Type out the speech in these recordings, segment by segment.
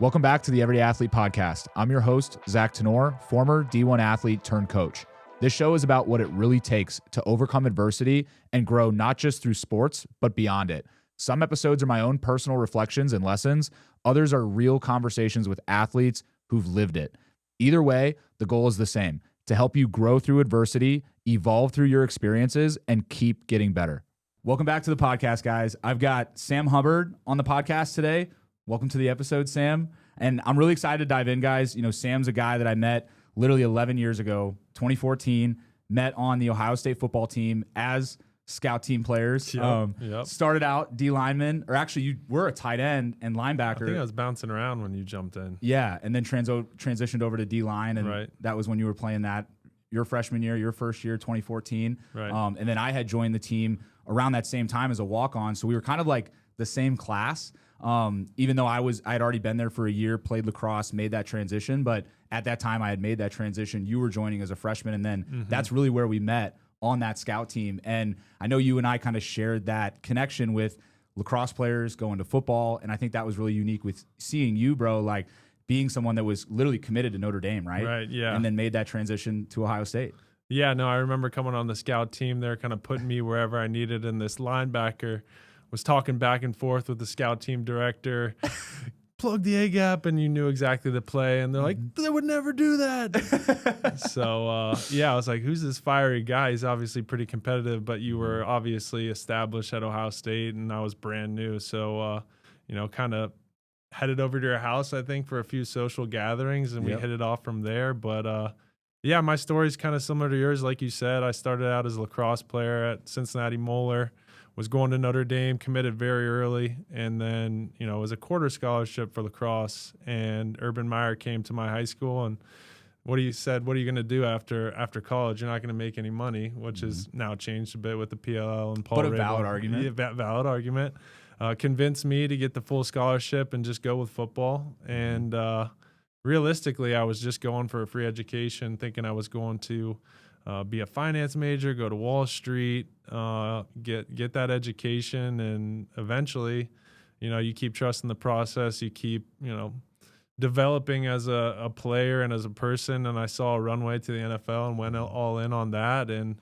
Welcome back to the Everyday Athlete Podcast. I'm your host, Zach Tenor, former D1 athlete turned coach. This show is about what it really takes to overcome adversity and grow not just through sports, but beyond it. Some episodes are my own personal reflections and lessons. Others are real conversations with athletes who've lived it. Either way, the goal is the same: to help you grow through adversity, evolve through your experiences, and keep getting better. Welcome back to the podcast, guys. I've got Sam Hubbard on the podcast today. Welcome to the episode, Sam. And I'm really excited to dive in, guys. You know, Sam's a guy that I met literally 11 years ago, 2014, met on the Ohio State football team as scout team players. Started out D lineman, or actually you were a tight end and linebacker. I think I was bouncing around when you jumped in. Yeah, and then transitioned over to D line, and that was when you were playing that your freshman year, your first year, 2014. Right. And then I had joined the team around that same time as a walk-on, so we were kind of like the same class. Even though I had already been there for a year, played lacrosse, made that transition. But at that time I had made that transition. You were joining as a freshman. And then that's really where we met on that scout team. And I know you and I kind of shared that connection with lacrosse players going to football. And I think that was really unique with seeing you, bro, like being someone that was literally committed to Notre Dame, right? Right, yeah. And then made that transition to Ohio State. Yeah, no, I remember coming on the scout team there, kind of putting me wherever I needed. And this linebacker was talking back and forth with the scout team director, plug the A gap, and you knew exactly the play. And they're like, they would never do that. So, I was like, who's this fiery guy? He's obviously pretty competitive, but you were obviously established at Ohio State, and I was brand new. So, kind of headed over to your house, I think, for a few social gatherings, and we hit it off from there. But, my story's kind of similar to yours. Like you said, I started out as a lacrosse player at Cincinnati Moeller. Was going to Notre Dame, committed very early, and then, it was a quarter scholarship for lacrosse, and Urban Meyer came to my high school, and what are you going to do after college? You're not going to make any money, which has now changed a bit with the PLL and Paul But a Rabel. valid argument. Yeah, valid argument. Convinced me to get the full scholarship and just go with football, and realistically, I was just going for a free education, thinking I was going to be a finance major, go to Wall Street, get that education, and eventually, you keep trusting the process, you keep, developing as a player and as a person. And I saw a runway to the NFL and went all in on that. And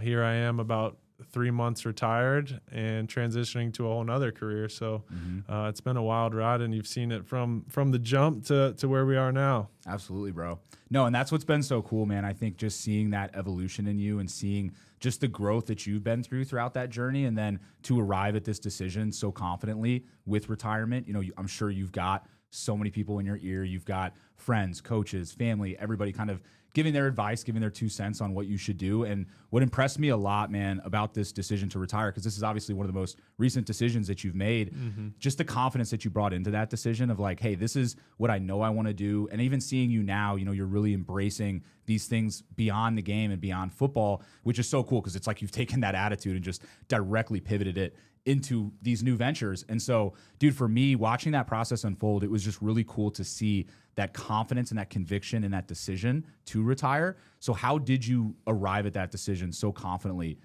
here I am, about 3 months retired and transitioning to a whole nother career. So it's been a wild ride, and you've seen it from the jump to where we are now. Absolutely, bro. No, and that's what's been so cool, man. I think just seeing that evolution in you and seeing just the growth that you've been throughout that journey, and then to arrive at this decision so confidently with retirement. I'm sure you've got so many people in your ear. You've got friends, coaches, family, everybody kind of giving their advice, giving their 2 cents on what you should do. And what impressed me a lot, man, about this decision to retire, because this is obviously one of the most recent decisions that you've made, just the confidence that you brought into that decision of like, hey, this is what I know I want to do. And even seeing you now, you're really embracing these things beyond the game and beyond football, which is so cool, because it's like you've taken that attitude and just directly pivoted it into these new ventures. And so, dude, for me, watching that process unfold, it was just really cool to see that confidence and that conviction and that decision to retire. So how did you arrive at that decision so confidently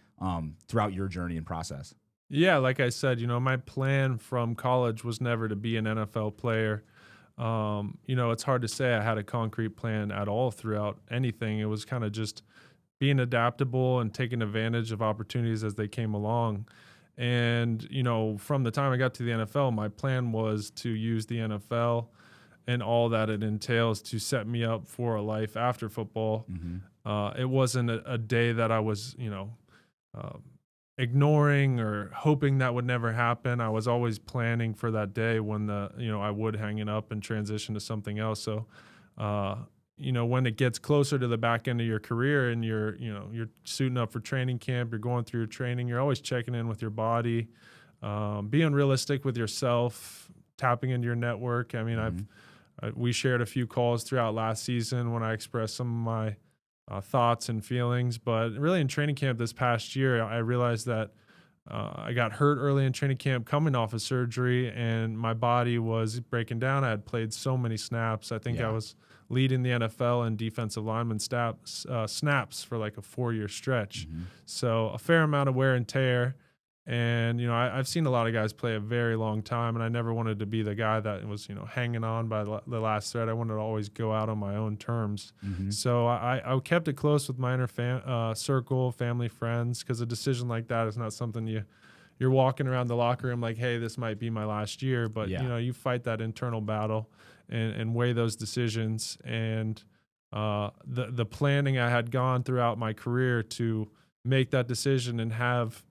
throughout your journey and process? Yeah, like I said, my plan from college was never to be an NFL player. It's hard to say I had a concrete plan at all throughout anything. It was kind of just being adaptable and taking advantage of opportunities as they came along. And, from the time I got to the NFL, my plan was to use the NFL and all that it entails to set me up for a life after football. It wasn't a day that I was, ignoring or hoping that would never happen. I was always planning for that day when I would hang it up and transition to something else. So, when it gets closer to the back end of your career and you're suiting up for training camp, you're going through your training, you're always checking in with your body, being realistic with yourself, tapping into your network. I mean, we shared a few calls throughout last season when I expressed some of my thoughts and feelings, but really in training camp this past year, I realized that I got hurt early in training camp coming off of surgery, and my body was breaking down. I had played so many snaps. I think I was leading the NFL in defensive lineman snaps for like a 4-year stretch. So a fair amount of wear and tear. And, I've seen a lot of guys play a very long time, and I never wanted to be the guy that was, hanging on by the last thread. I wanted to always go out on my own terms. Mm-hmm. So I kept it close with my inner circle, family, friends, because a decision like that is not something you're walking around the locker room like, hey, this might be my last year. But, Yeah. you fight that internal battle and weigh those decisions. And the planning I had gone throughout my career to make that decision and have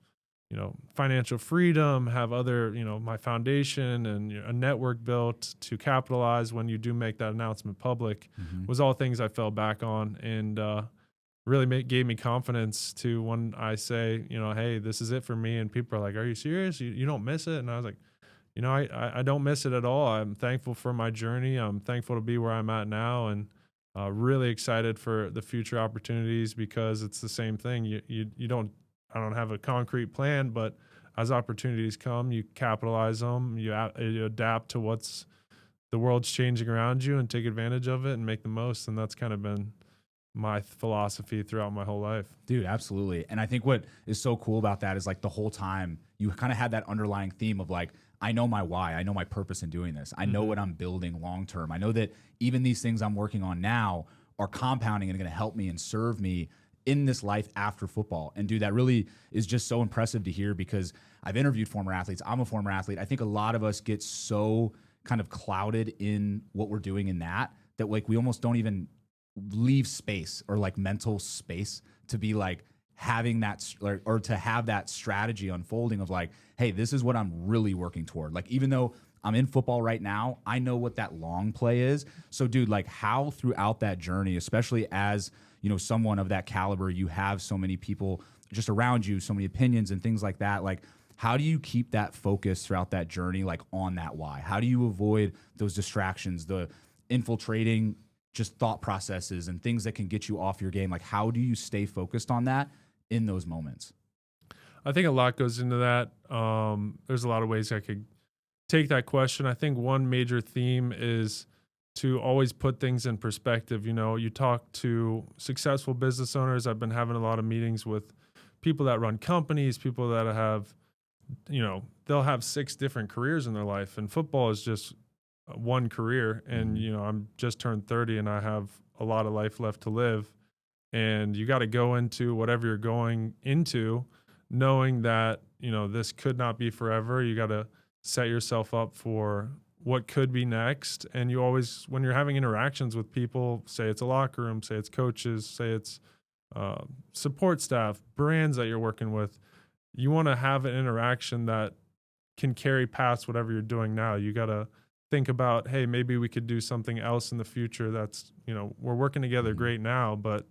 financial freedom, have other, my foundation and a network built to capitalize when you do make that announcement public Mm-hmm. was all things I fell back on, and really gave me confidence to when I say, hey, this is it for me. And people are like, are you serious? You don't miss it? And I was like, I don't miss it at all. I'm thankful for my journey. I'm thankful to be where I'm at now, and really excited for the future opportunities, because it's the same thing. I don't have a concrete plan, but as opportunities come, you capitalize them, you adapt to what's the world's changing around you and take advantage of it and make the most. And that's kind of been my philosophy throughout my whole life. Dude, absolutely. And I think what is so cool about that is like the whole time you kind of had that underlying theme of like, I know my why, I know my purpose in doing this. I know what I'm building long term. I know that even these things I'm working on now are compounding and going to help me and serve me in this life after football. And dude, that really is just so impressive to hear, because I've interviewed former athletes. I'm a former athlete. I think a lot of us get so kind of clouded in what we're doing in that like we almost don't even leave space or like mental space to be like having that or to have that strategy unfolding of like, hey, this is what I'm really working toward. Like, even though I'm in football right now, I know what that long play is. So dude, like how throughout that journey, especially as someone of that caliber, you have so many people just around you, so many opinions and things like that. Like, how do you keep that focus throughout that journey, like on that why? How do you avoid those distractions, the infiltrating just thought processes and things that can get you off your game? Like, how do you stay focused on that in those moments? I think a lot goes into that. There's a lot of ways I could take that question. I think one major theme is to always put things in perspective. You talk to successful business owners. I've been having a lot of meetings with people that run companies, people that have, they'll have 6 different careers in their life, and football is just one career. And, I'm just turned 30 and I have a lot of life left to live. And you got to go into whatever you're going into knowing that, this could not be forever. You got to set yourself up for what could be next. And you always, when you're having interactions with people, say it's a locker room, say it's coaches, say it's support staff, brands that you're working with, you want to have an interaction that can carry past whatever you're doing now. You got to think about, hey, maybe we could do something else in the future. That's, we're working together great now, but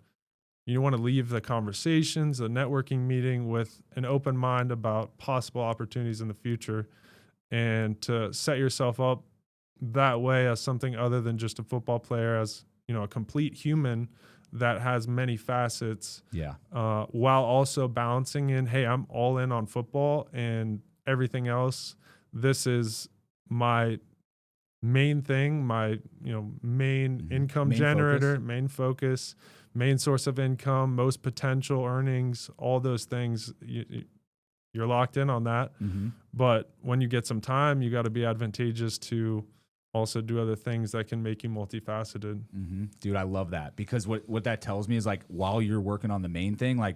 you want to leave the conversations, the networking meeting with an open mind about possible opportunities in the future, and to set yourself up that way as something other than just a football player, as a complete human that has many facets. Yeah. While also balancing in, hey, I'm all in on football and everything else. This is my main thing, my main income Main generator, focus. main focus, main source of income, most potential earnings, all those things. You're locked in on that. Mm-hmm. But when you get some time, you got to be advantageous to also do other things that can make you multifaceted. Mm-hmm. Dude, I love that, because what that tells me is like, while you're working on the main thing, like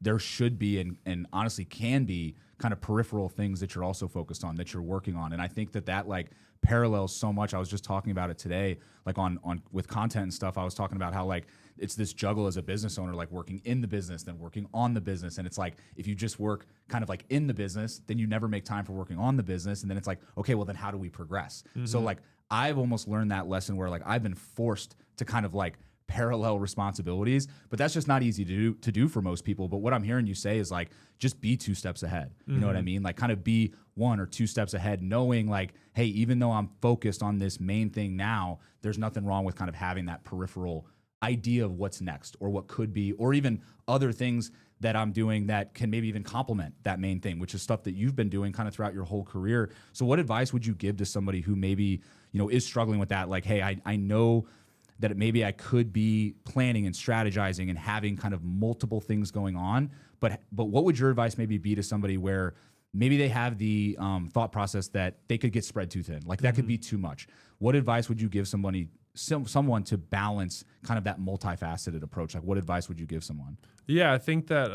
there should be and honestly can be kind of peripheral things that you're also focused on, that you're working on. And I think that like parallels so much. I was just talking about it today, like on with content and stuff. I was talking about how like it's this juggle as a business owner, like working in the business, then working on the business. And it's like, if you just work kind of like in the business, then you never make time for working on the business. And then it's like, okay, well then how do we progress? Mm-hmm. So like I've almost learned that lesson where like I've been forced to kind of like parallel responsibilities, but that's just not easy to do for most people. But what I'm hearing you say is like, just be 2 steps ahead. You know what I mean? Like kind of be 1 or 2 steps ahead, knowing like, hey, even though I'm focused on this main thing now, there's nothing wrong with kind of having that peripheral idea of what's next or what could be, or even other things that I'm doing that can maybe even complement that main thing, which is stuff that you've been doing kind of throughout your whole career. So what advice would you give to somebody who maybe, is struggling with that? Like, hey, I know that maybe I could be planning and strategizing and having kind of multiple things going on, but what would your advice maybe be to somebody where maybe they have the thought process that they could get spread too thin. Like that could be too much. What advice would you give someone to balance kind of that multifaceted approach? Like what advice would you give someone? Yeah, I think that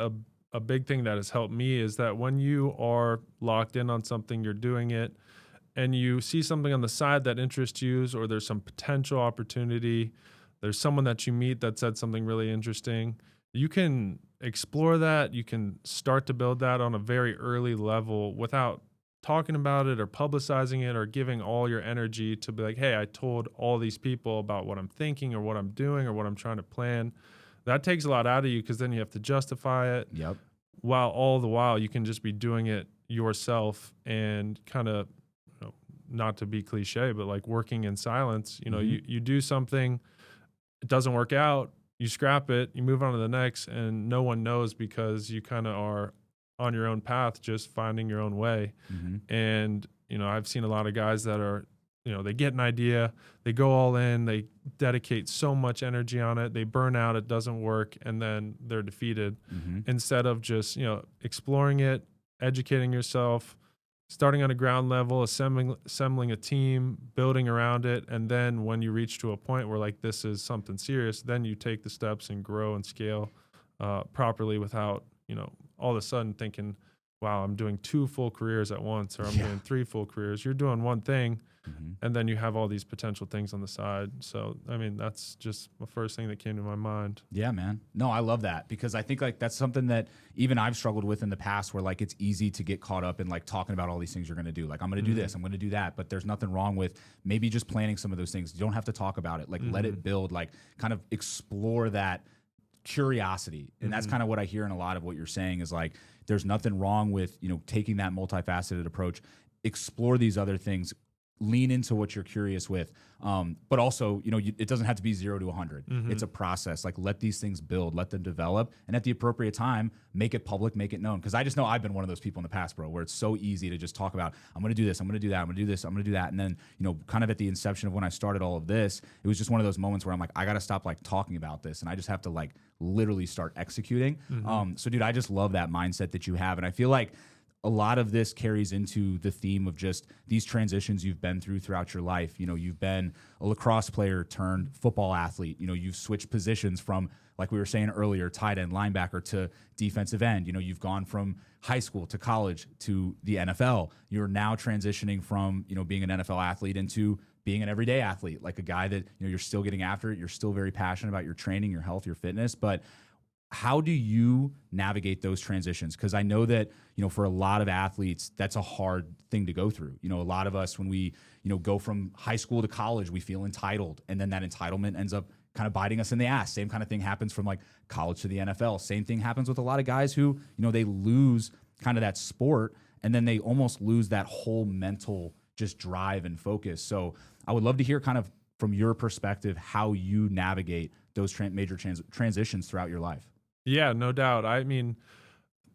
a big thing that has helped me is that when you are locked in on something, you're doing it, and you see something on the side that interests you, or there's some potential opportunity, there's someone that you meet that said something really interesting, you can explore that. You can start to build that on a very early level without talking about it or publicizing it or giving all your energy to be like, hey, I told all these people about what I'm thinking or what I'm doing or what I'm trying to plan. That takes a lot out of you because then you have to justify it. Yep. While all the while you can just be doing it yourself and kind of, not to be cliche, but like working in silence. You do something, it doesn't work out, you scrap it, you move on to the next, and no one knows because you kind of are on your own path, just finding your own way. And, I've seen a lot of guys that are, they get an idea, they go all in, they dedicate so much energy on it, they burn out, it doesn't work, and then they're defeated. Instead of just, exploring it, educating yourself, starting on a ground level, assembling a team, building around it, and then when you reach to a point where like this is something serious, then you take the steps and grow and scale properly without, all of a sudden thinking, wow, I'm doing 2 full careers at once, or I'm doing 3 full careers. You're doing one thing, and then you have all these potential things on the side. So, I mean, that's just the first thing that came to my mind. Yeah, man. No, I love that because I think like that's something that even I've struggled with in the past where like it's easy to get caught up in like talking about all these things you're going to do. Like I'm going to do this, I'm going to do that, but there's nothing wrong with maybe just planning some of those things. You don't have to talk about it. Like let it build, like kind of explore that curiosity. And that's kind of what I hear in a lot of what you're saying is like there's nothing wrong with, taking that multifaceted approach, explore these other things, lean into what you're curious with. But also, it doesn't have to be 0 to 100. It's a process. Like let these things build, let them develop, and at the appropriate time, make it public, make it known. Because I just know I've been one of those people in the past, bro, where it's so easy to just talk about, I'm going to do this, I'm going to do that, I'm going to do this, I'm going to do that. And then, kind of at the inception of when I started all of this, it was just one of those moments where I'm like, I got to stop like talking about this. And I just have to like literally start executing. So dude, I just love that mindset that you have. And I feel like a lot of this carries into the theme of just these transitions you've been through throughout your life. You've been a lacrosse player turned football athlete. You've switched positions from, like we were saying earlier, tight end, linebacker to defensive end. You've gone from high school to college to the NFL. You're now transitioning from, being an NFL athlete into being an everyday athlete, like a guy that, you're still getting after it. You're still very passionate about your training, your health, your fitness, but how do you navigate those transitions? Because I know that, for a lot of athletes, that's a hard thing to go through. A lot of us, when we, go from high school to college, we feel entitled. And then that entitlement ends up kind of biting us in the ass. Same kind of thing happens from like college to the NFL. Same thing happens with a lot of guys who, they lose kind of that sport and then they almost lose that whole mental just drive and focus. So I would love to hear kind of from your perspective, how you navigate those major transitions throughout your life. Yeah, no doubt. I mean,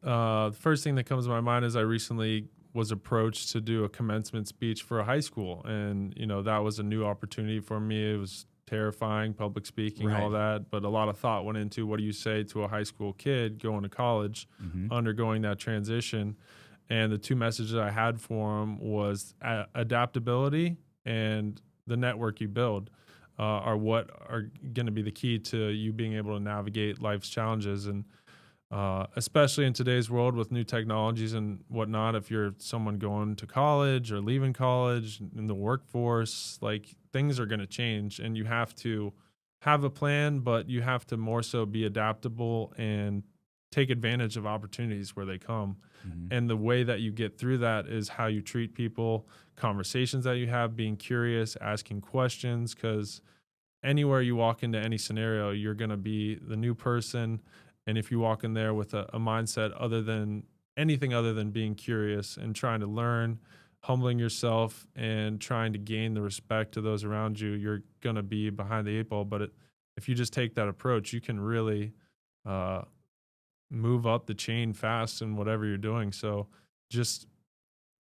the first thing that comes to my mind is I recently was approached to do a commencement speech for a high school. And, that was a new opportunity for me. It was terrifying, public speaking, all that. But a lot of thought went into what do you say to a high school kid going to college, undergoing that transition. And the 2 messages I had for him was adaptability and the network you build. Are what are going to be the key to you being able to navigate life's challenges. And especially in today's world with new technologies and whatnot, if you're someone going to college or leaving college in the workforce, like things are going to change and you have to have a plan, but you have to more so be adaptable and take advantage of opportunities where they come. And the way that you get through that is how you treat people, conversations that you have, being curious, asking questions, because anywhere you walk into any scenario, you're going to be the new person. And if you walk in there with a mindset other than anything other than being curious and trying to learn, humbling yourself and trying to gain the respect of those around you, you're going to be behind the 8 ball. But if you just take that approach, you can really move up the chain fast in whatever you're doing. So just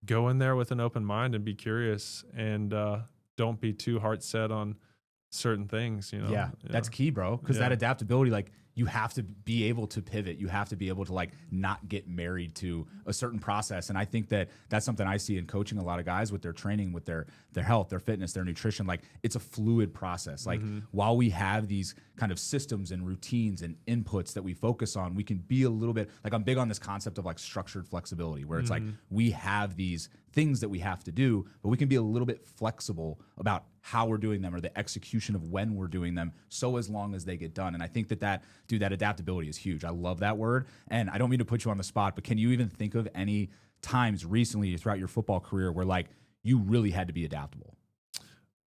go in there with an open mind and be curious, and don't be too heart set on certain things. Yeah, that's key, bro. Because that adaptability, like you have to be able to pivot. You have to be able to like not get married to a certain process. And I think that that's something I see in coaching a lot of guys with their training, with their health, their fitness, their nutrition. Like it's a fluid process. Like while we have these kind of systems and routines and inputs that we focus on, we can be a little bit like, I'm big on this concept of like structured flexibility, where it's like we have these things that we have to do, but we can be a little bit flexible about how we're doing them or the execution of when we're doing them, so as long as they get done. And I think that adaptability is huge. I love that word. And I don't mean to put you on the spot, but can you even think of any times recently throughout your football career where like you really had to be adaptable?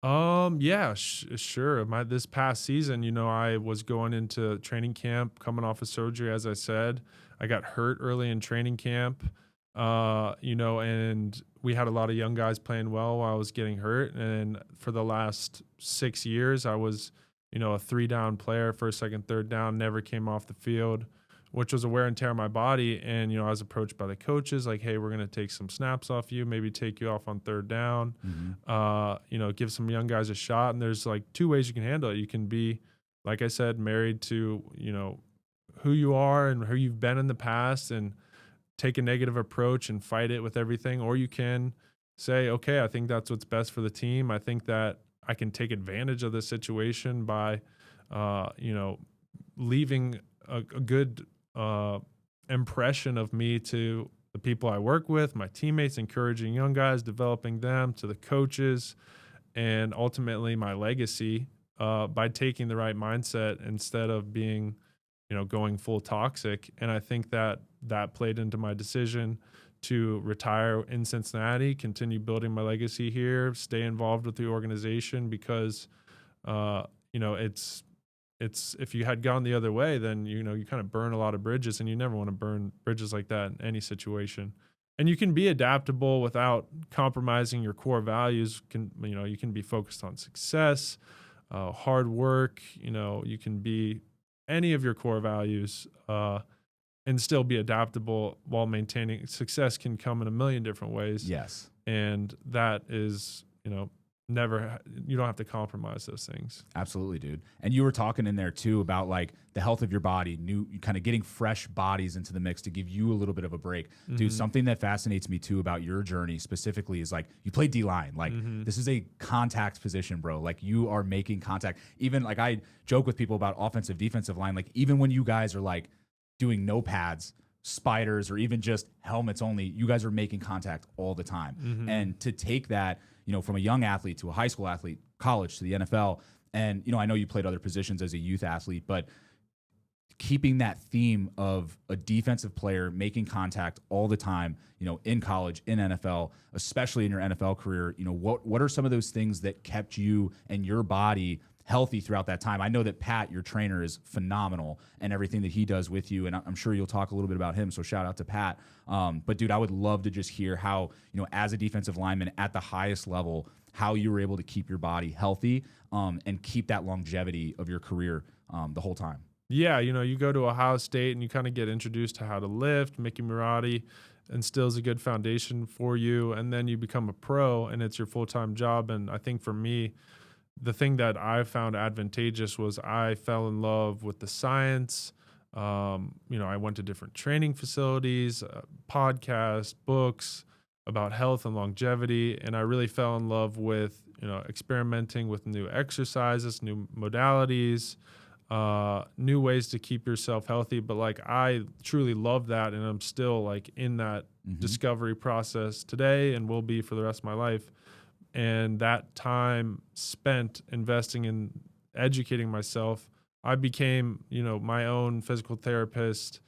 Yeah, sure. This past season, I was going into training camp, coming off of surgery. As I said, I got hurt early in training camp. And we had a lot of young guys playing well while I was getting hurt. And for the last 6 years, I was, a 3-down player, first, second, third down, never came off the field, which was a wear and tear on my body. And, I was approached by the coaches like, hey, we're going to take some snaps off you, maybe take you off on third down, give some young guys a shot. And there's like 2 ways you can handle it. You can be, like I said, married to, who you are and who you've been in the past and take a negative approach and fight it with everything. Or you can say, okay, I think that's what's best for the team. I think that I can take advantage of the situation by, leaving a good impression of me to the people I work with, my teammates, encouraging young guys, developing them, to the coaches, and ultimately my legacy by taking the right mindset instead of being, going full toxic. And I think that played into my decision to retire in Cincinnati, continue building my legacy here, stay involved with the organization, because, it's if you had gone the other way, then, you kind of burn a lot of bridges, and you never want to burn bridges like that in any situation. And you can be adaptable without compromising your core values. You can be focused on success, hard work, you can be any of your core values, and still be adaptable while maintaining success. Can come in a million different ways. Yes. And that is, you don't have to compromise those things. Absolutely, dude. And you were talking in there too about like the health of your body, kind of getting fresh bodies into the mix to give you a little bit of a break. Dude, something that fascinates me too about your journey specifically is like you play D-line. Like this is a contact position, bro. Like you are making contact. Even like I joke with people about offensive, defensive line. Like even when you guys are like doing no pads, spiders, or even just helmets only, you guys are making contact all the time. And to take that, from a young athlete to a high school athlete, college to the NFL, and, I know you played other positions as a youth athlete, but keeping that theme of a defensive player making contact all the time, in college, in NFL, especially in your NFL career, what are some of those things that kept you and your body healthy throughout that time? I know that Pat, your trainer, is phenomenal and everything that he does with you, and I'm sure you'll talk a little bit about him, so shout out to Pat. But dude, I would love to just hear how, as a defensive lineman at the highest level, how you were able to keep your body healthy and keep that longevity of your career the whole time. Yeah, you go to Ohio State and you kind of get introduced to how to lift. Mickey Marotti instills a good foundation for you, and then you become a pro and it's your full-time job. And I think for me, the thing that I found advantageous was I fell in love with the science. I went to different training facilities, podcasts, books about health and longevity, and I really fell in love with, experimenting with new exercises, new modalities, new ways to keep yourself healthy. But like, I truly love that, and I'm still like in that discovery process today and will be for the rest of my life. And that time spent investing in educating myself, I became, my own physical therapist,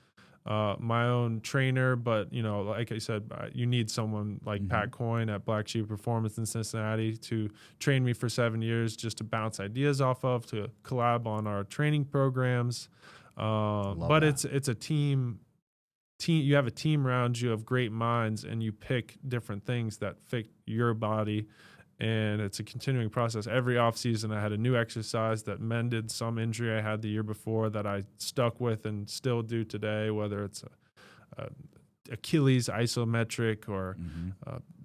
my own trainer. But, like I said, you need someone like Pat Coyne at Black Sheep Performance in Cincinnati to train me for 7 years, just to bounce ideas off of, to collab on our training programs. But it's a team. You have a team around you of great minds, and you pick different things that fit your body. And it's a continuing process. Every offseason, I had a new exercise that mended some injury I had the year before that I stuck with and still do today, whether it's Achilles isometric or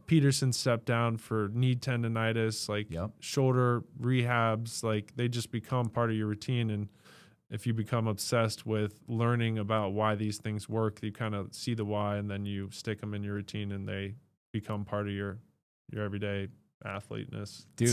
Peterson step down for knee tendonitis, like shoulder rehabs. Like, they just become part of your routine. And if you become obsessed with learning about why these things work, you kind of see the why, and then you stick them in your routine, and they become part of your everyday athleteness. Dude.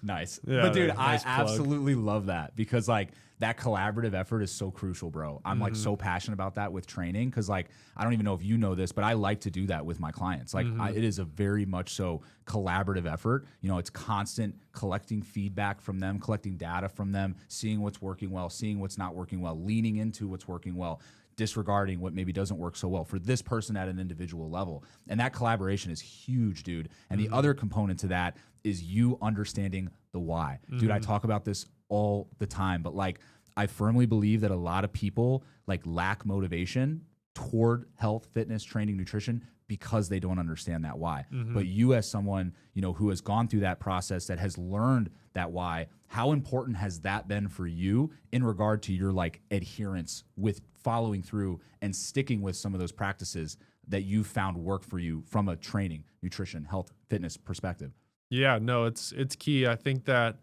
Nice. Yeah, But dude, nice I plug. absolutely love that, because like that collaborative effort is so crucial, bro. I'm like so passionate about that with training, because like I don't even know if you know this, but I like to do that with my clients. Like it is a very much so collaborative effort. You know, it's constant collecting feedback from them, collecting data from them, seeing what's working well, seeing what's not working well, leaning into what's working well, disregarding what maybe doesn't work so well for this person at an individual level. And that collaboration is huge, dude. And the other component to that is you understanding the why. Dude, I talk about this all the time, but like I firmly believe that a lot of people like lack motivation toward health, fitness, training, nutrition, because they don't understand that why. But you, as someone, you know, who has gone through that process, that has learned that why, how important has that been for you in regard to your like adherence with following through and sticking with some of those practices that you found work for you from a training, nutrition, health, fitness perspective? Yeah, no, it's key. I think that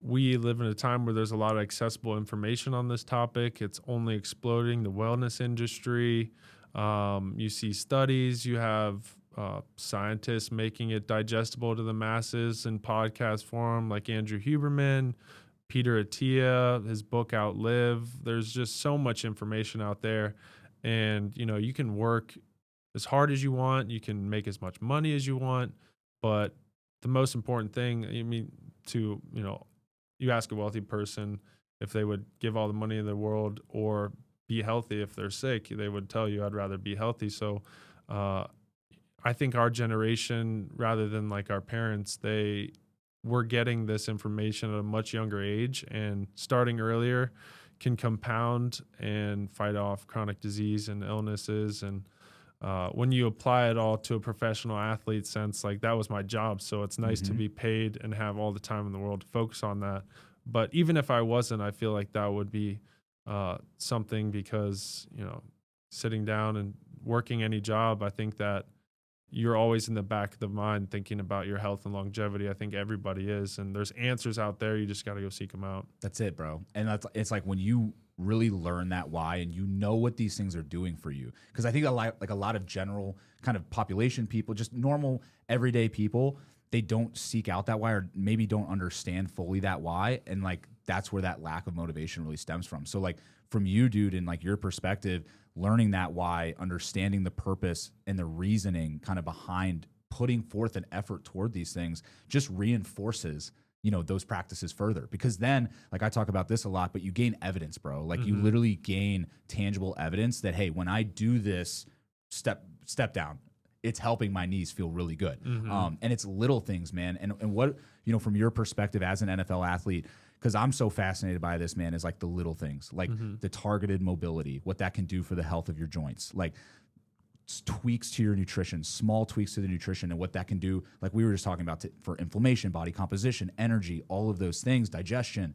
we live in a time where there's a lot of accessible information on this topic. It's only exploding, the wellness industry. You see studies, you have scientists making it digestible to the masses in podcast form, like Andrew Huberman, Peter Attia, his book Outlive. There's just so much information out there. And, you know, you can work as hard as you want, you can make as much money as you want, but the most important thing, I mean, to, you know, you ask a wealthy person if they would give all the money in the world or be healthy if they're sick, they would tell you, I'd rather be healthy. So I think our generation, rather than like our parents, they were getting this information at a much younger age, and starting earlier can compound and fight off chronic disease and illnesses. And when you apply it all to a professional athlete sense, like that was my job. So it's nice to be paid and have all the time in the world to focus on that. But even if I wasn't, I feel like that would be something, because, you know, sitting down and working any job, I think that you're always in the back of the mind thinking about your health and longevity. I think everybody is, and there's answers out there. You just got to go seek them out. That's it, bro. And it's like when you really learn that why, and you know what these things are doing for you. Because I think a lot of general kind of population people, just normal everyday people, they don't seek out that why, or maybe don't understand fully that why. And like that's where that lack of motivation really stems from. So like from you, dude, and like your perspective, learning that why, understanding the purpose and the reasoning kind of behind putting forth an effort toward these things just reinforces, you know, those practices further. Because then, like I talk about this a lot, but you gain evidence, bro. Like you literally gain tangible evidence that, hey, when I do this step down, it's helping my knees feel really good. And it's little things, man. And what, you know, from your perspective as an NFL athlete, because I'm so fascinated by this, man, is like the little things, like the targeted mobility, what that can do for the health of your joints, like tweaks to your nutrition, small tweaks to the nutrition, and what that can do. Like we were just talking about for inflammation, body composition, energy, all of those things, digestion.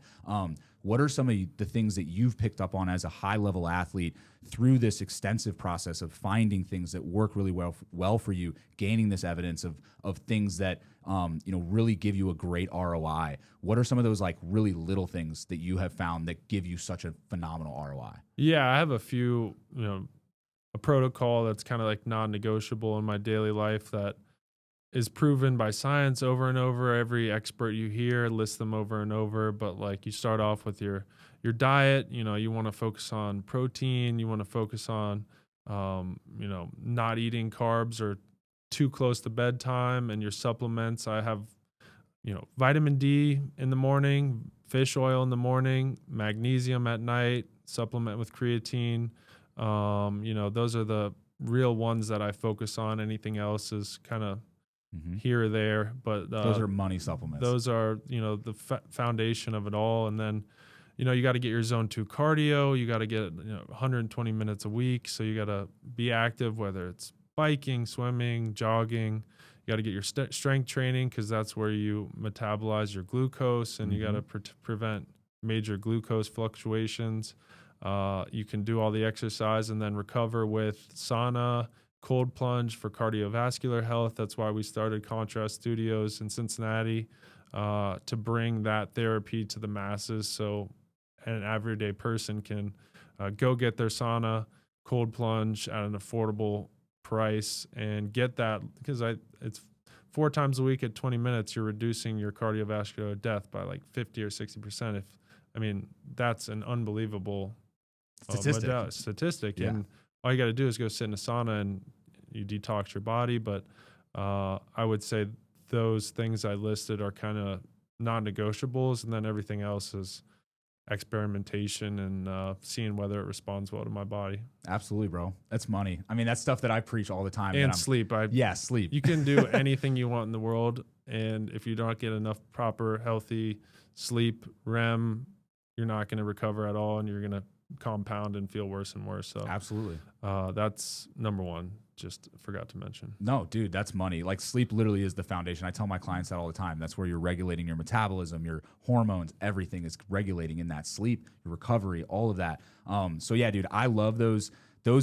What are some of the things that you've picked up on as a high level athlete through this extensive process of finding things that work really well for you, gaining this evidence of things that you know, really give you a great ROI? What are some of those like really little things that you have found that give you such a phenomenal ROI? Yeah, I have a few, you know, a protocol that's kind of like non-negotiable in my daily life that is proven by science over and over. Every expert you hear lists them over and over, but like you start off with your diet. You know, you want to focus on protein, you want to focus on you know, not eating carbs or too close to bedtime, and your supplements. I have, you know, vitamin D in the morning, fish oil in the morning, magnesium at night, supplement with creatine. You know, those are the real ones that I focus on. Anything else is kind of here or there, but Those are money supplements. Those are, you know, the foundation of it all. And then, you know, you got to get your zone 2 cardio. You got to get, you know, 120 minutes a week. So you got to be active, whether it's biking, swimming, jogging. You got to get your strength training, because that's where you metabolize your glucose, and you got to prevent major glucose fluctuations. You can do all the exercise and then recover with sauna, cold plunge for cardiovascular health. That's why we started Contrast Studios in Cincinnati, to bring that therapy to the masses. So an everyday person can go get their sauna, cold plunge at an affordable price and get that, because it's 4 times a week at 20 minutes, you're reducing your cardiovascular death by like 50 or 60%. That's an unbelievable statistic. Yeah. And all you got to do is go sit in a sauna and you detox your body. But I would say those things I listed are kind of non-negotiables, and then everything else is experimentation and seeing whether it responds well to my body. Absolutely, bro. That's money. I mean, that's stuff that I preach all the time. And sleep. Sleep. You can do anything you want in the world, and if you don't get enough proper, healthy sleep, REM, you're not going to recover at all, and you're going to compound and feel worse and worse. So absolutely, that's number one. Just forgot to mention. No, dude, that's money. Like sleep literally is the foundation. I tell my clients that all the time. That's where you're regulating your metabolism, your hormones, everything is regulating in that sleep, your recovery, all of that. So yeah, dude, I love those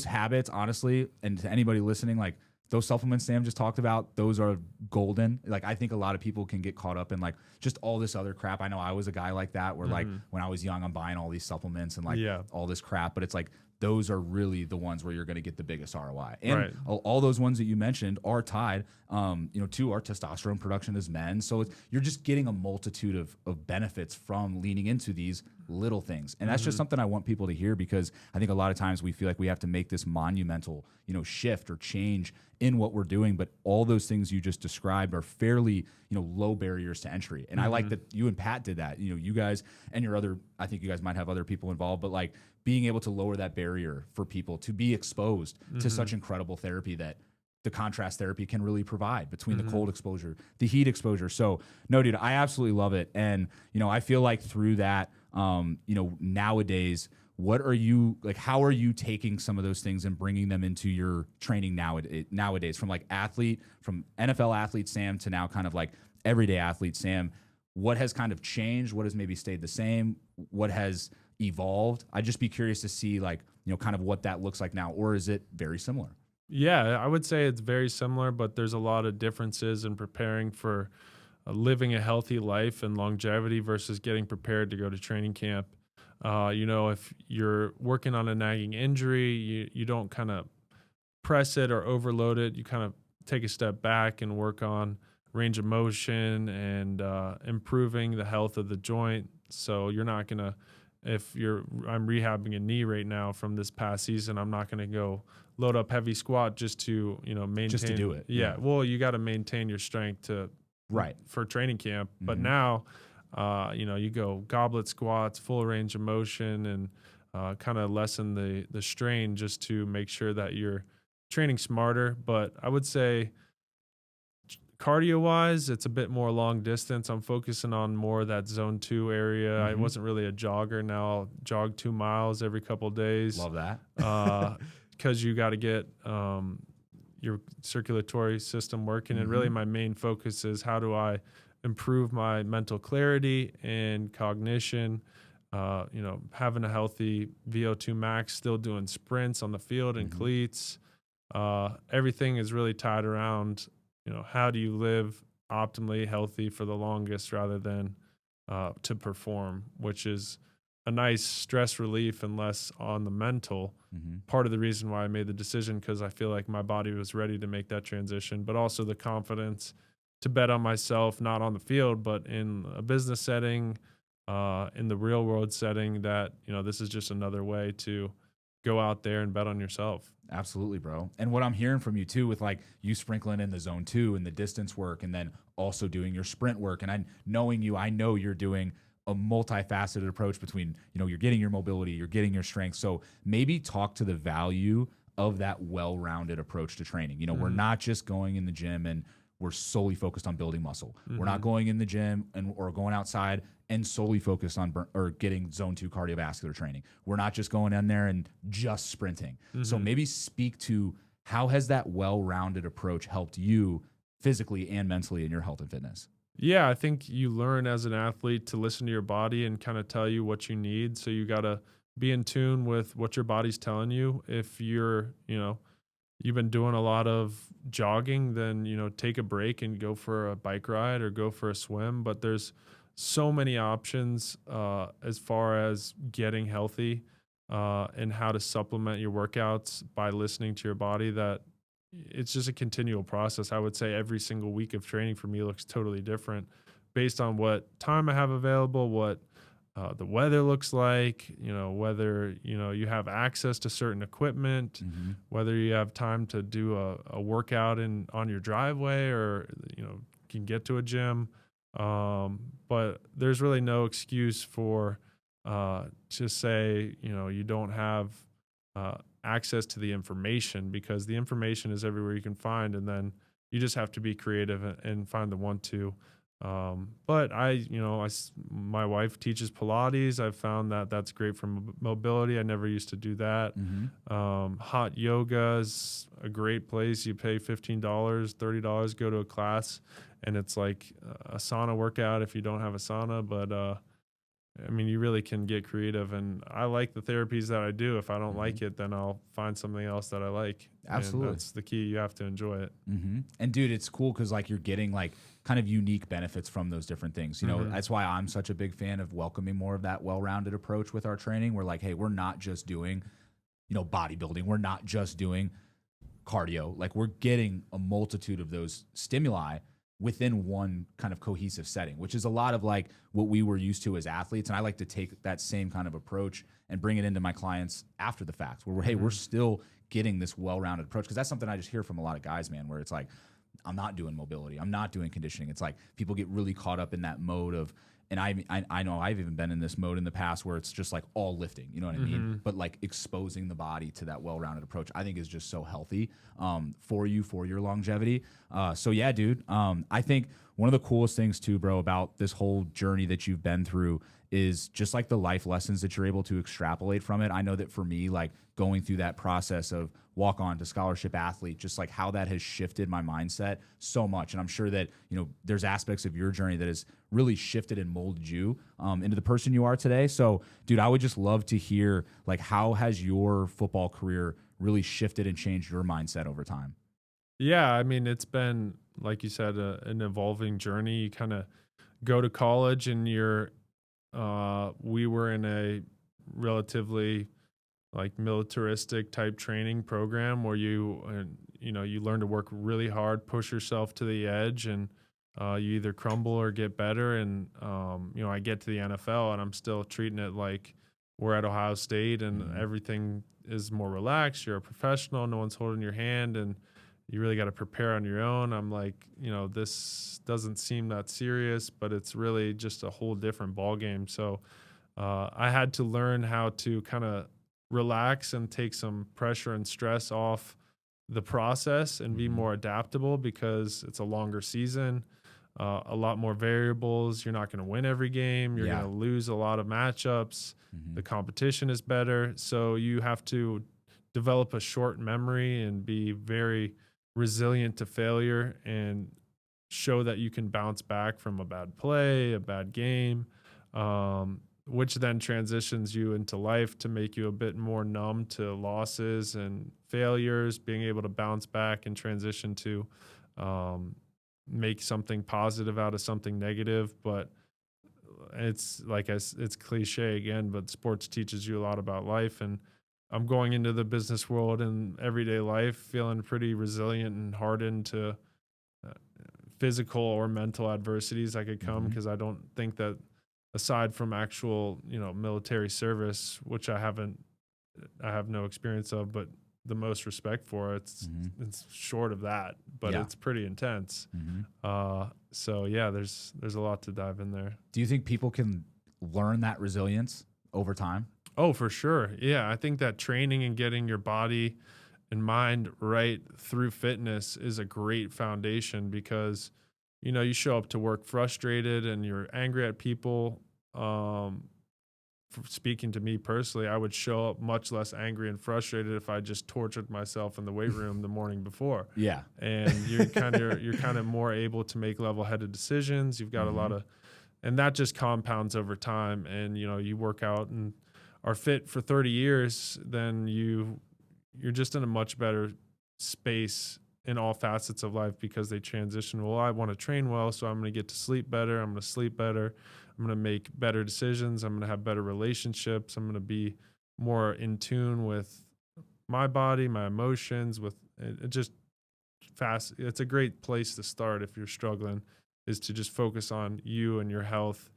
habits, honestly. And to anybody listening, like those supplements Sam just talked about, those are golden. Like I think a lot of people can get caught up in like just all this other crap. I know I was a guy like that where like when I was young, I'm buying all these supplements and like all this crap, but it's like those are really the ones where you're going to get the biggest ROI. And all those ones that you mentioned are tied, to our testosterone production as men. So you're just getting a multitude of benefits from leaning into these little things. And that's just something I want people to hear, because I think a lot of times we feel like we have to make this monumental, shift or change in what we're doing. But all those things you just described are fairly, low barriers to entry. And I like that you and Pat did that. You guys and your other, I think you guys might have other people involved, but like being able to lower that barrier for people to be exposed to such incredible therapy that the contrast therapy can really provide between the cold exposure, the heat exposure. So no, dude, I absolutely love it. And, I feel like through that, nowadays, how are you taking some of those things and bringing them into your training nowadays from from NFL athlete Sam to now kind of like everyday athlete Sam? What has kind of changed? What has maybe stayed the same? What has evolved? I'd just be curious to see kind of what that looks like now, or is it very similar? Yeah, I would say it's very similar, but there's a lot of differences in preparing for living a healthy life and longevity versus getting prepared to go to training camp. If you're working on a nagging injury, you don't kind of press it or overload it. You kind of take a step back and work on range of motion and improving the health of the joint. So you're not going to, I'm rehabbing a knee right now from this past season, I'm not going to go load up heavy squat just to, maintain. Just to do it. Yeah. Well, you got to maintain your strength for training camp. But now, you go goblet squats, full range of motion, and kind of lessen the strain just to make sure that you're training smarter. But I would say cardio-wise, it's a bit more long distance. I'm focusing on more of that zone 2 area. I wasn't really a jogger. Now I'll jog 2 miles every couple of days. Love that. Because you got to get your circulatory system working. And really my main focus is how do I improve my mental clarity and cognition, having a healthy VO2 max, still doing sprints on the field and cleats. Everything is really tied around, how do you live optimally healthy for the longest rather than to perform, which is a nice stress relief and less on the mental. Part of the reason why I made the decision, because I feel like my body was ready to make that transition, but also the confidence to bet on myself, not on the field, but in a business setting, in the real world setting, that, this is just another way to go out there and bet on yourself. Absolutely, bro. And what I'm hearing from you too, with like you sprinkling in the zone 2 and the distance work, and then also doing your sprint work. And I know you're doing a multifaceted approach between, you're getting your mobility, you're getting your strength. So maybe talk to the value of that well-rounded approach to training. We're not just going in the gym and we're solely focused on building muscle. We're not going in the gym or going outside and solely focused on getting zone 2 cardiovascular training. We're not just going in there and just sprinting. So maybe speak to how has that well-rounded approach helped you physically and mentally in your health and fitness? Yeah, I think you learn as an athlete to listen to your body and kind of tell you what you need. So you got to be in tune with what your body's telling you. If you've been doing a lot of jogging, then, take a break and go for a bike ride or go for a swim. But there's so many options as far as getting healthy and how to supplement your workouts by listening to your body, that it's just a continual process. I would say every single week of training for me looks totally different based on what time I have available, what the weather looks like, whether, you have access to certain equipment, Mm-hmm. whether you have time to do a workout on your driveway or, can get to a gym. But there's really no excuse for to say, you don't have uh, access to the information, because the information is everywhere you can find. And then you just have to be creative and find the one to. But my wife teaches Pilates. I've found that that's great for mobility. I never used to do that. Mm-hmm. Hot yoga is a great place. You pay $15, $30, go to a class, and it's like a sauna workout if you don't have a sauna. But you really can get creative, and I like the therapies that I do. If I don't Mm-hmm. like it, then I'll find something else that I like. Absolutely. And that's the key. You have to enjoy it. Mm-hmm. And dude, it's cool because like you're getting like kind of unique benefits from those different things. That's why I'm such a big fan of welcoming more of that well-rounded approach with our training. We're like, hey, we're not just doing, bodybuilding. We're not just doing cardio. Like we're getting a multitude of those stimuli within one kind of cohesive setting, which is a lot of like what we were used to as athletes. And I like to take that same kind of approach and bring it into my clients after the fact, where we're still getting this well-rounded approach. Cause that's something I just hear from a lot of guys, man, where it's like, I'm not doing mobility, I'm not doing conditioning. It's like people get really caught up in that mode of, and I know I've even been in this mode in the past where it's just like all lifting, you know what I mean? But like exposing the body to that well-rounded approach, I think is just so healthy for your longevity. So yeah, dude, I think one of the coolest things too, bro, about this whole journey that you've been through is just like the life lessons that you're able to extrapolate from it. I know that for me, like going through that process of walk on to scholarship athlete, just like how that has shifted my mindset so much. And I'm sure that, there's aspects of your journey that has really shifted and molded you into the person you are today. So dude, I would just love to hear like, how has your football career really shifted and changed your mindset over time? Yeah, it's been, like you said, an evolving journey. You kind of go to college and we were in a relatively like militaristic type training program where you learn to work really hard, push yourself to the edge, and you either crumble or get better. And I get to the NFL and I'm still treating it like we're at Ohio State and everything is more relaxed. You're a professional, no one's holding your hand, and you really got to prepare on your own. I'm like, this doesn't seem that serious, but it's really just a whole different ball game. So I had to learn how to kind of relax and take some pressure and stress off the process and be more adaptable, because it's a longer season, a lot more variables. You're not going to win every game. You're going to lose a lot of matchups. The competition is better. So you have to develop a short memory and be very resilient to failure and show that you can bounce back from a bad play, a bad game, which then transitions you into life to make you a bit more numb to losses and failures, being able to bounce back and transition to make something positive out of something negative. But it's like, it's cliche again, but sports teaches you a lot about life. And I'm going into the business world and everyday life feeling pretty resilient and hardened to physical or mental adversities that could come, because I don't think that, aside from actual, military service, which I have no experience of, but the most respect for, it's short of that, but it's pretty intense. So yeah, there's a lot to dive in there. Do you think people can learn that resilience over time? Oh, for sure. Yeah. I think that training and getting your body and mind right through fitness is a great foundation, because, you show up to work frustrated and you're angry at people. Speaking to me personally, I would show up much less angry and frustrated if I just tortured myself in the weight room the morning before. Yeah. And you're kind of more able to make level-headed decisions. You've got a lot of, and that just compounds over time. And, you work out and are fit for 30 years, then you're just in a much better space in all facets of life because they transition. Well, I want to train well, so I'm going to get to sleep better. I'm going to sleep better. I'm going to make better decisions. I'm going to have better relationships. I'm going to be more in tune with my body, my emotions, with it just fast. It's a great place to start if you're struggling, is to just focus on you and your health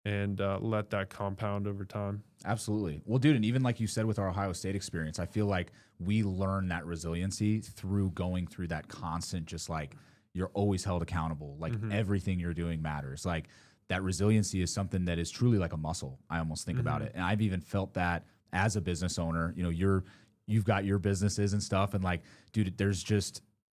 and let that compound over time. Absolutely. Well, dude, and even like you said with our Ohio State experience, I feel like we learn that resiliency through going through that constant, just like you're always held accountable. Like everything you're doing matters. Like that resiliency is something that is truly like a muscle. I almost think about it. And I've even felt that as a business owner. You know, you've got your businesses and stuff. And like, dude,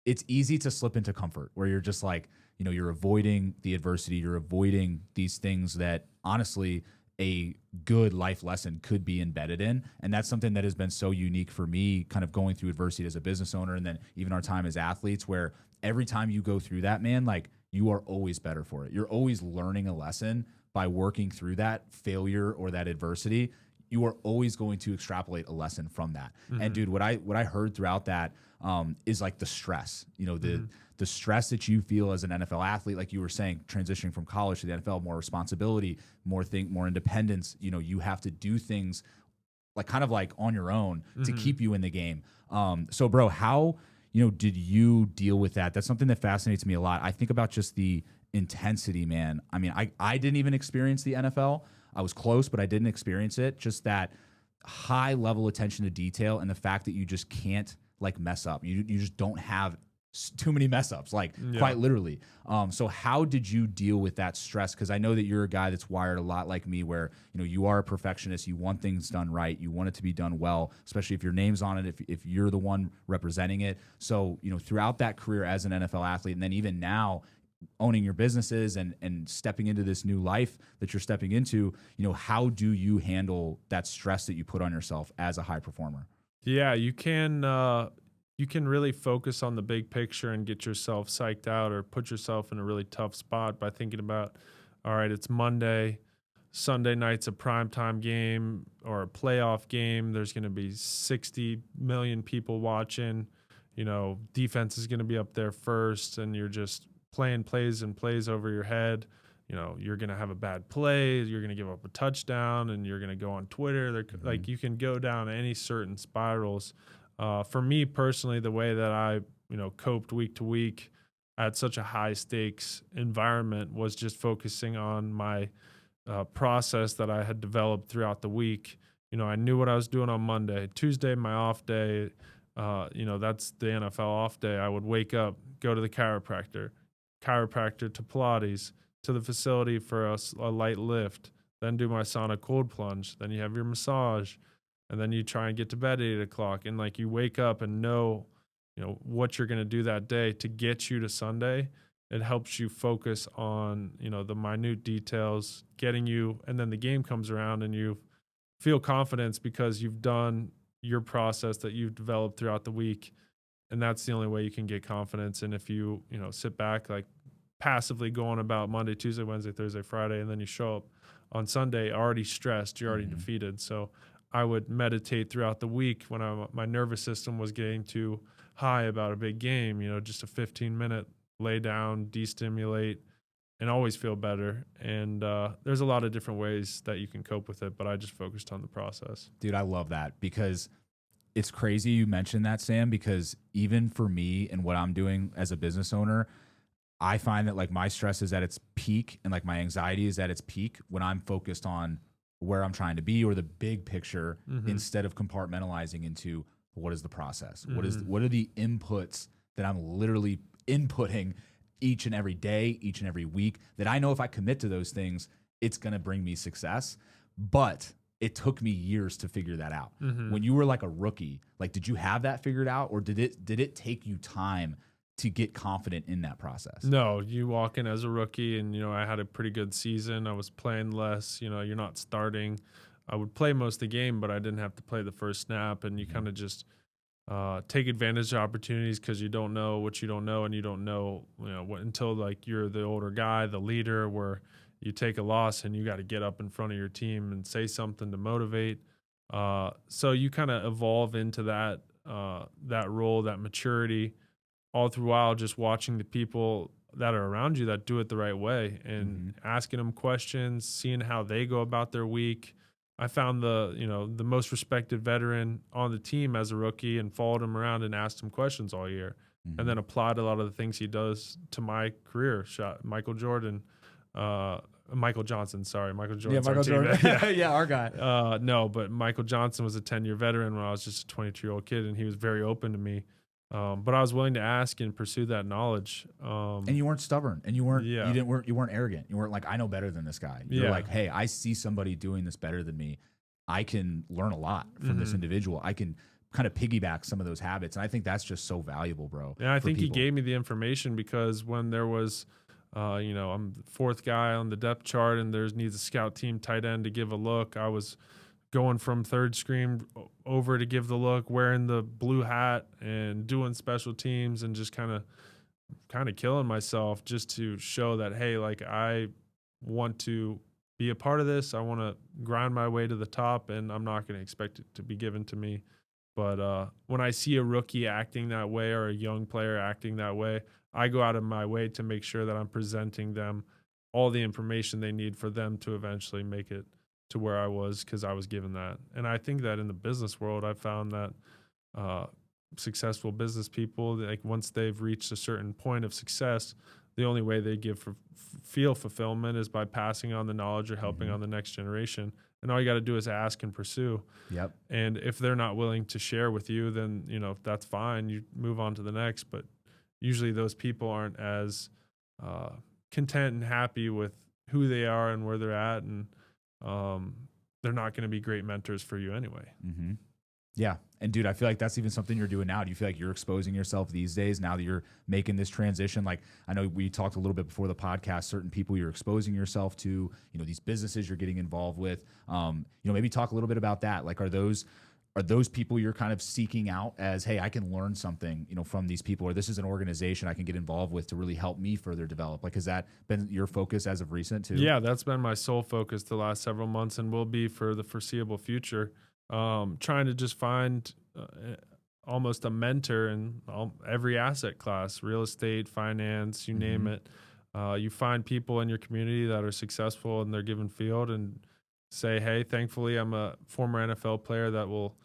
it's easy to slip into comfort where you're just like, you know, you're avoiding the adversity, you're avoiding these things that honestly a good life lesson could be embedded in. And that's something that has been so unique for me, kind of going through adversity as a business owner, and then even our time as athletes, where every time you go through that, man, like you are always better for it. You're always learning a lesson by working through that failure or that adversity. You are always going to extrapolate a lesson from that. And dude, what I heard throughout that is like the stress, you know, the stress that you feel as an NFL athlete, like you were saying, transitioning from college to the NFL, more responsibility, more independence. You know, you have to do things like kind of like on your own to keep you in the game. So bro, how, you know, did you deal with that? That's something that fascinates me a lot. I think about just the intensity, man. I mean, I didn't even experience the NFL. I was close, but I didn't experience it. Just that high level attention to detail and the fact that you just can't like mess up. You just don't have too many mess ups, like quite literally. So how did you deal with that stress? Because I know that you're a guy that's wired a lot like me, where you know you are a perfectionist. You want things done right. You want it to be done well, especially if your name's on it. If you're the one representing it. So you know throughout that career as an NFL athlete, and then even now owning your businesses and stepping into this new life that you're stepping into, you know, how do you handle that stress that you put on yourself as a high performer? Yeah, you can really focus on the big picture and get yourself psyched out or put yourself in a really tough spot by thinking about, all right, it's Monday, Sunday night's a primetime game or a playoff game. There's going to be 60 million people watching. You know, defense is going to be up there first, and you're just playing plays and plays over your head. You know, you're going to have a bad play, you're going to give up a touchdown, and you're going to go on Twitter. Like you can go down any certain spirals. For me personally, the way that I, you know, coped week to week at such a high stakes environment was just focusing on my process that I had developed throughout the week. You know, I knew what I was doing on Monday. Tuesday, my off day, you know, that's the NFL off day. I would wake up, go to the chiropractor to Pilates, to the facility for a light lift, then do my sauna cold plunge. Then you have your massage, and then you try and get to bed at 8 o'clock. And like you wake up and know, you know, what you're going to do that day to get you to Sunday. It helps you focus on, you know, the minute details, getting you, and then the game comes around and you feel confidence because you've done your process that you've developed throughout the week. And that's the only way you can get confidence. And if you, you know, sit back, like passively going about Monday, Tuesday, Wednesday, Thursday, Friday, and then you show up on Sunday already stressed, you're already defeated. So I would meditate throughout the week when my nervous system was getting too high about a big game, you know, just a 15-minute lay down, destimulate, and always feel better. And there's a lot of different ways that you can cope with it, but I just focused on the process. Dude, I love that because it's crazy you mentioned that, Sam, because even for me and what I'm doing as a business owner, I find that like my stress is at its peak and like my anxiety is at its peak when I'm focused on where I'm trying to be or the big picture instead of compartmentalizing into what is the process? What are the inputs that I'm literally inputting each and every day, each and every week that I know if I commit to those things, it's going to bring me success. But it took me years to figure that out. When you were like a rookie, like, did you have that figured out, or did it take you time to get confident in that process? No, you walk in as a rookie and, you know, I had a pretty good season. I was playing less, you know, you're not starting. I would play most of the game, but I didn't have to play the first snap. And you kind of just take advantage of opportunities because you don't know what you don't know, and you don't know, you know, what, until like you're the older guy, the leader, where you take a loss and you got to get up in front of your team and say something to motivate. So you kind of evolve into that role, that maturity. all throughout, just watching the people that are around you that do it the right way and asking them questions, seeing how they go about their week. I found the most respected veteran on the team as a rookie and followed him around and asked him questions all year, and then applied a lot of the things he does to my career. Michael Johnson, sorry. Michael Jordan. Yeah, Michael Jordan. Yeah, our guy. No, but Michael Johnson was a 10-year veteran when I was just a 22-year-old kid, and he was very open to me. But I was willing to ask and pursue that knowledge. And you weren't stubborn, and you weren't arrogant. You weren't like, I know better than this guy. You're like, hey, I see somebody doing this better than me. I can learn a lot from this individual. I can kind of piggyback some of those habits. And I think that's just so valuable, bro. Yeah, I think he gave me the information because when there was, I'm the fourth guy on the depth chart and there's needs a scout team tight end to give a look. I was going from third screen over to give the look, wearing the blue hat and doing special teams and just kind of killing myself just to show that, hey, like, I want to be a part of this. I want to grind my way to the top, and I'm not going to expect it to be given to me. But when I see a rookie acting that way or a young player acting that way, I go out of my way to make sure that I'm presenting them all the information they need for them to eventually make it to where I was, because I was given that. And I think that in the business world, I've found that successful business people, like, once they've reached a certain point of success, the only way they feel fulfillment is by passing on the knowledge or helping on the next generation. And all you got to do is ask and pursue. Yep. And if they're not willing to share with you, then, that's fine. You move on to the next. But usually those people aren't as content and happy with who they are and where they're at. And they're not going to be great mentors for you anyway. Yeah. And dude, I feel like that's even something you're doing now. Do you feel like you're exposing yourself these days now that you're making this transition? Like, I know we talked a little bit before the podcast, certain people you're exposing yourself to, these businesses you're getting involved with. Maybe talk a little bit about that. Like, are those people you're kind of seeking out as, hey, I can learn something, from these people, or this is an organization I can get involved with to really help me further develop? Like, has that been your focus as of recent too? Yeah, that's been my sole focus the last several months and will be for the foreseeable future. Trying to just find almost a mentor in every asset class, real estate, finance, you name it. You find people in your community that are successful in their given field and say, hey, thankfully I'm a former NFL player that will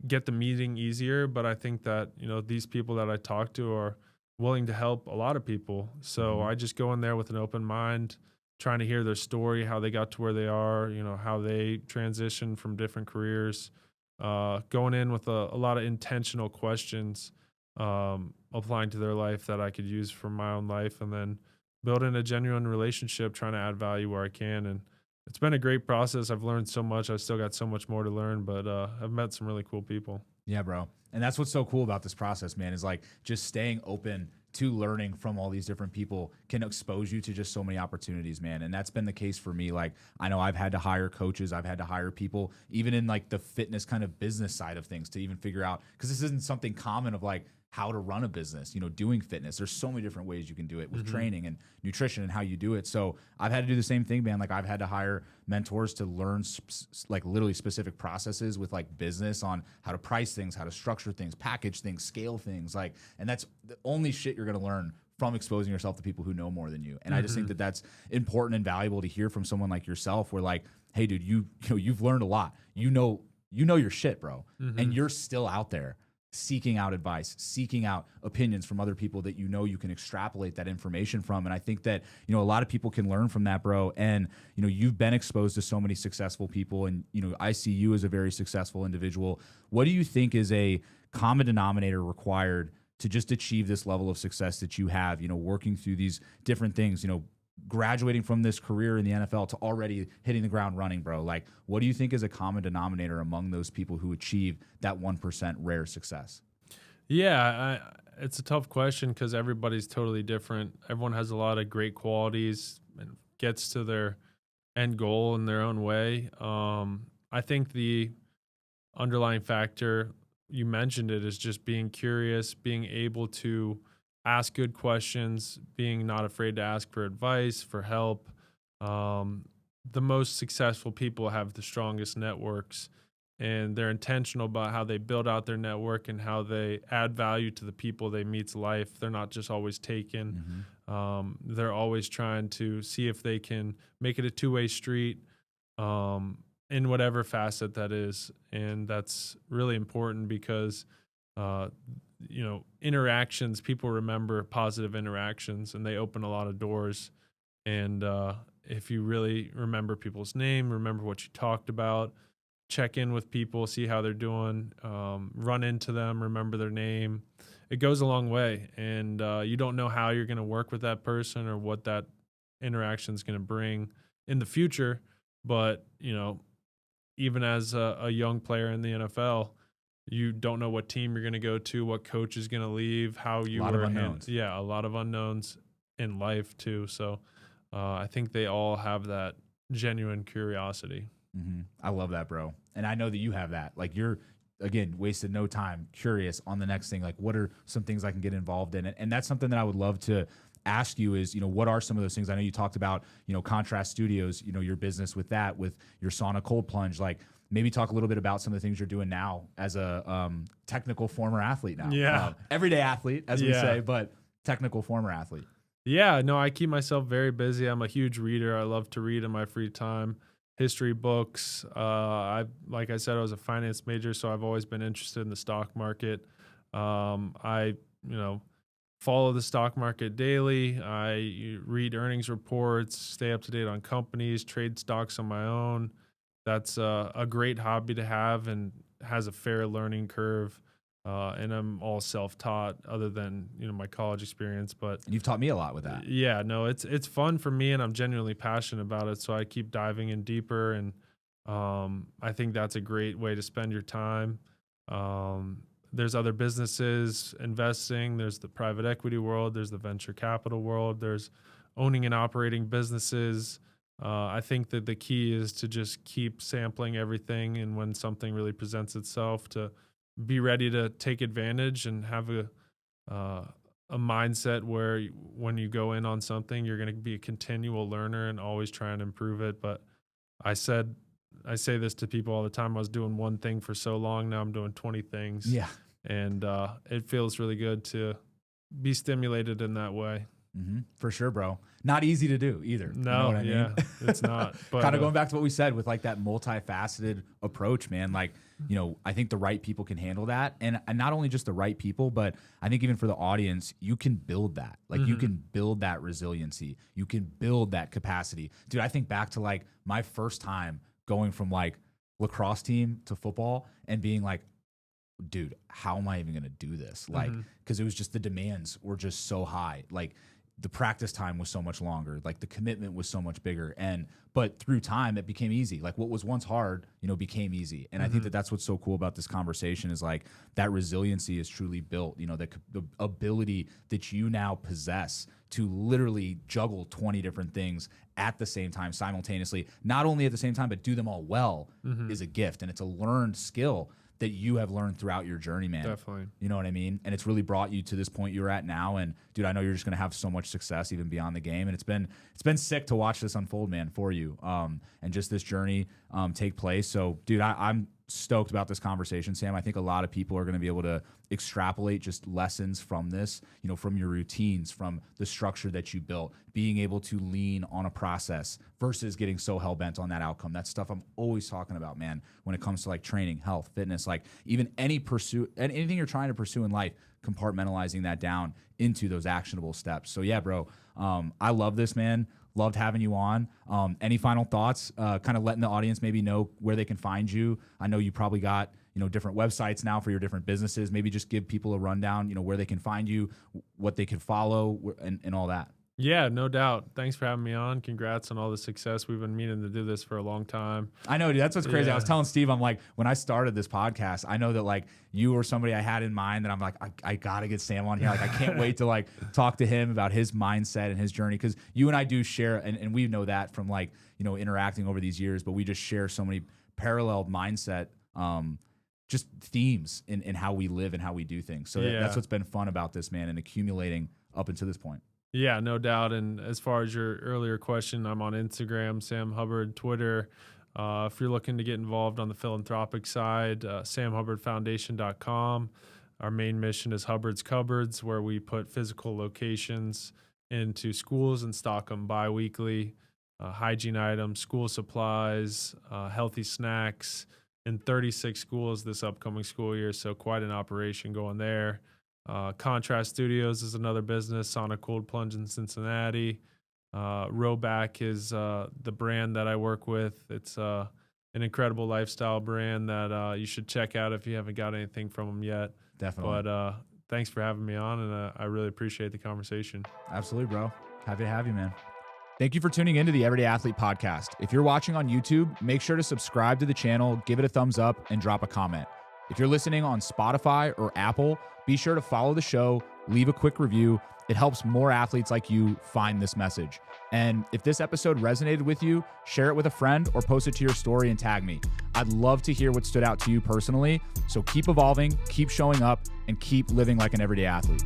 get the meeting easier. But I think that, these people that I talk to are willing to help a lot of people. So I just go in there with an open mind, trying to hear their story, how they got to where they are, how they transitioned from different careers, going in with a lot of intentional questions, applying to their life that I could use for my own life, and then building a genuine relationship, trying to add value where I can. And it's been a great process. I've learned so much. I've still got so much more to learn, but I've met some really cool people. Yeah, bro. And that's what's so cool about this process, man, is like just staying open to learning from all these different people can expose you to just so many opportunities, man. And that's been the case for me. Like, I know I've had to hire coaches. I've had to hire people, even in like the fitness kind of business side of things, to even figure out, because this isn't something common of like how to run a business, doing fitness. There's so many different ways you can do it with training and nutrition and how you do it. So I've had to do the same thing, man. Like, I've had to hire mentors to learn like literally specific processes with like business on how to price things, how to structure things, package things, scale things. Like, and that's the only shit you're going to learn from exposing yourself to people who know more than you. And I just think that that's important and valuable to hear from someone like yourself, where like, hey dude, you've learned a lot. You know your shit, bro. And you're still out there seeking out advice, seeking out opinions from other people that you can extrapolate that information from. And I think that, a lot of people can learn from that, bro. And, you've been exposed to so many successful people, and, I see you as a very successful individual. What do you think is a common denominator required to just achieve this level of success that you have, working through these different things, graduating from this career in the NFL to already hitting the ground running, bro? Like, what do you think is a common denominator among those people who achieve that 1% rare success? Yeah, it's a tough question because everybody's totally different. Everyone has a lot of great qualities and gets to their end goal in their own way. I think the underlying factor, you mentioned it, is just being curious, being able to ask good questions, being not afraid to ask for advice, for help. The most successful people have the strongest networks, and they're intentional about how they build out their network and how they add value to the people they meet's life. They're not just always taken. They're always trying to see if they can make it a two-way street in whatever facet that is. And that's really important because, interactions, people remember positive interactions and they open a lot of doors. And if you really remember people's name, remember what you talked about, check in with people, see how they're doing, run into them, remember their name, it goes a long way. And you don't know how you're going to work with that person or what that interaction is going to bring in the future. But, even as a young player in the NFL, you don't know what team you're going to go to, what coach is going to leave, how you a lot of unknowns. A lot of unknowns in life too. So I think they all have that genuine curiosity. I love that, bro. And I know that you have that. Like, you're, again, wasted no time, curious on the next thing. Like, what are some things I can get involved in? And that's something that I would love to ask you is, what are some of those things? I know you talked about, Contrast Studios, your business with that, with your sauna cold plunge. Like, maybe talk a little bit about some of the things you're doing now as a technical former athlete now. Yeah. Everyday athlete, as we say, but technical former athlete. Yeah, no, I keep myself very busy. I'm a huge reader. I love to read in my free time. History books. Like I said, I was a finance major, so I've always been interested in the stock market. I follow the stock market daily. I read earnings reports, stay up to date on companies, trade stocks on my own. That's a great hobby to have and has a fair learning curve. And I'm all self-taught other than, my college experience, but and you've taught me a lot with that. Yeah, no, it's fun for me and I'm genuinely passionate about it. So I keep diving in deeper and, I think that's a great way to spend your time. There's other businesses investing, there's the private equity world, there's the venture capital world, there's owning and operating businesses. I think that the key is to just keep sampling everything. And when something really presents itself, to be ready to take advantage and have a mindset where when you go in on something, you're going to be a continual learner and always try and improve it. But I say this to people all the time. I was doing one thing for so long. Now I'm doing 20 things. Yeah. And it feels really good to be stimulated in that way. For sure, bro. Not easy to do either. No, you know what I mean? It's not. But kind of going back to what we said with like that multifaceted approach, man. Like, I think the right people can handle that. And not only just the right people, but I think even for the audience, you can build that. Like, you can build that resiliency. You can build that capacity. Dude, I think back to like my first time going from like lacrosse team to football and being like, dude, how am I even going to do this? Like, because it was just the demands were just so high. Like, the practice time was so much longer. Like, the commitment was so much bigger. But through time, it became easy. Like, what was once hard, became easy. And I think that that's what's so cool about this conversation is like that resiliency is truly built. The ability that you now possess to literally juggle 20 different things at the same time, simultaneously, not only at the same time, but do them all well is a gift. And it's a learned skill that you have learned throughout your journey, man. Definitely. You know what I mean? And it's really brought you to this point you're at now. And dude, I know you're just gonna have so much success even beyond the game. And it's been sick to watch this unfold, man, for you. And just this journey take place. So dude, I'm stoked about this conversation, Sam. I think a lot of people are gonna be able to extrapolate just lessons from this, from your routines, from the structure that you built, being able to lean on a process versus getting so hell-bent on that outcome. That's stuff I'm always talking about, man, when it comes to like training, health, fitness, like even any pursuit and anything you're trying to pursue in life, compartmentalizing that down into those actionable steps. So yeah, bro, I love this, man. Loved having you on. Any final thoughts, kind of letting the audience maybe know where they can find you? I know you probably got, different websites now for your different businesses. Maybe just give people a rundown, where they can find you, what they can follow, and all that. Yeah, no doubt. Thanks for having me on. Congrats on all the success. We've been meaning to do this for a long time. I know, dude. That's what's crazy. Yeah. I was telling Steve, I'm like, when I started this podcast, I know that like you were somebody I had in mind that I'm like, I got to get Sam on here. Like, I can't wait to like talk to him about his mindset and his journey. Cause you and I do share, and we know that from like, interacting over these years, but we just share so many parallel mindset, just themes in how we live and how we do things. So that's what's been fun about this, man, and accumulating up until this point. Yeah, no doubt. And as far as your earlier question, I'm on Instagram, Sam Hubbard, Twitter. If you're looking to get involved on the philanthropic side, samhubbardfoundation.com. Our main mission is Hubbard's Cupboards, where we put physical locations into schools and stock them bi-weekly. Hygiene items, school supplies, healthy snacks in 36 schools this upcoming school year. So quite an operation going there. Contrast Studios is another business, Sonic Cold Plunge in Cincinnati. Rowback is the brand that I work with. It's an incredible lifestyle brand that you should check out if you haven't got anything from them yet. Definitely. But thanks for having me on, and I really appreciate the conversation. Absolutely, bro. Happy to have you, man. Thank you for tuning into the Everyday Athlete podcast. If you're watching on YouTube, make sure to subscribe to the channel, give it a thumbs up, and drop a comment. If you're listening on Spotify or Apple, be sure to follow the show, leave a quick review. It helps more athletes like you find this message. And if this episode resonated with you, share it with a friend or post it to your story and tag me. I'd love to hear what stood out to you personally. So keep evolving, keep showing up, and keep living like an everyday athlete.